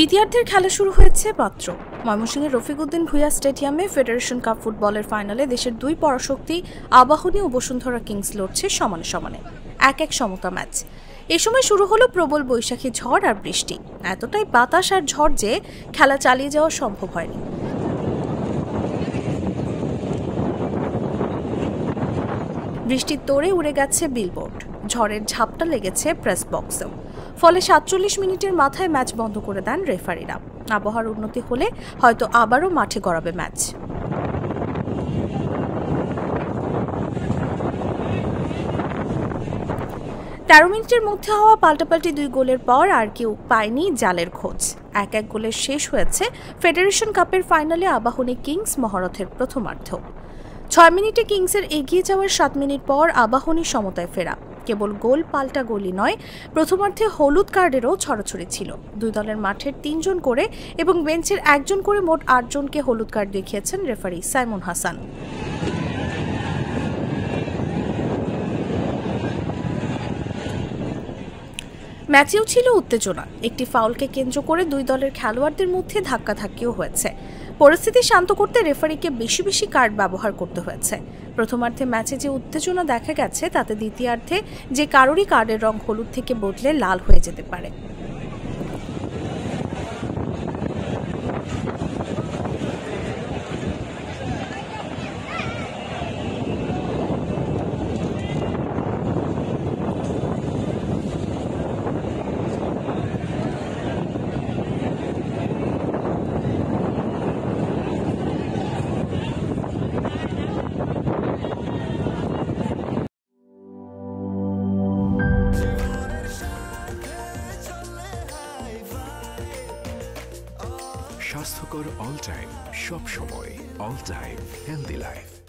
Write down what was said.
দ্বিতীয়ার্ধের খেলা শুরু হয়েছে মাত্র। ময়মনসিংহের রফিকউদ্দিন ভূঁইয়া স্টেডিয়ামে ফেডারেশন কাপ ফুটবলের ফাইনালে দেশের দুই পরাশক্তি আবাহনী ও বসুন্ধরা কিংস লড়ছে সমানে সমানে। এক সমতা ম্যাচ। এ সময় শুরু হলো প্রবল বৈশাখী ঝড় আর বৃষ্টি। এতটাই বাতাস আর ঝড় যে খেলা চালিয়ে যাওয়া সম্ভব হয়নি। বৃষ্টির তোড়ে উড়ে গেছে বিলবোর্ড, ঝড়ের ঝাপটা লেগেছে প্রেস বক্সেও। ফলে ৪৭ মিনিটের মাথায় ম্যাচ বন্ধ করে দেন রেফারিরা। আবহাওয়ার উন্নতি হলে হয়তো আবারও মাঠে গড়াবে ম্যাচ। তেরো মিনিটের মধ্যে হওয়া পাল্টাপাল্টি দুই গোলের পর আর কেউ পায়নি জালের খোঁজ। এক গোলে শেষ হয়েছে ফেডারেশন কাপের ফাইনালে আবাহনী কিংস মহরথের প্রথমার্ধ। ৬ মিনিটে কিংসের এগিয়ে যাওয়ার ৭ মিনিট পর আবাহনী সমতায় ফেরা। কেবল গোল পাল্টা গোলই নয়, প্রথমার্ধে হলুদ কার্ডেরও ছড়াছড়ি ছিল। দুই দলের মাঠের ৩ জন করে এবং বেঞ্চের ১ জন করে মোট ৮ জনকে হলুদ কার্ড দেখিয়েছেন রেফারি সাইমন হাসান। ম্যাচেও ছিল উত্তেজনা। একটি ফাউলকে কেন্দ্র করে দুই দলের খেলোয়াড়দের মধ্যে ধাক্কাধাক্কিও হয়েছে। পরিস্থিতি শান্ত করতে রেফারিকে বেশি বেশি কার্ড ব্যবহার করতে হয়েছে। প্রথমার্ধে ম্যাচে যে উত্তেজনা দেখা গেছে তাতে দ্বিতীয়ার্ধে যে কারোরই কার্ডের রং হলুদ থেকে বদলে লাল হয়ে যেতে পারে। স্বাস্থ্যকর অল টাইম, সব সময় অল টাইম হেলদি লাইফ।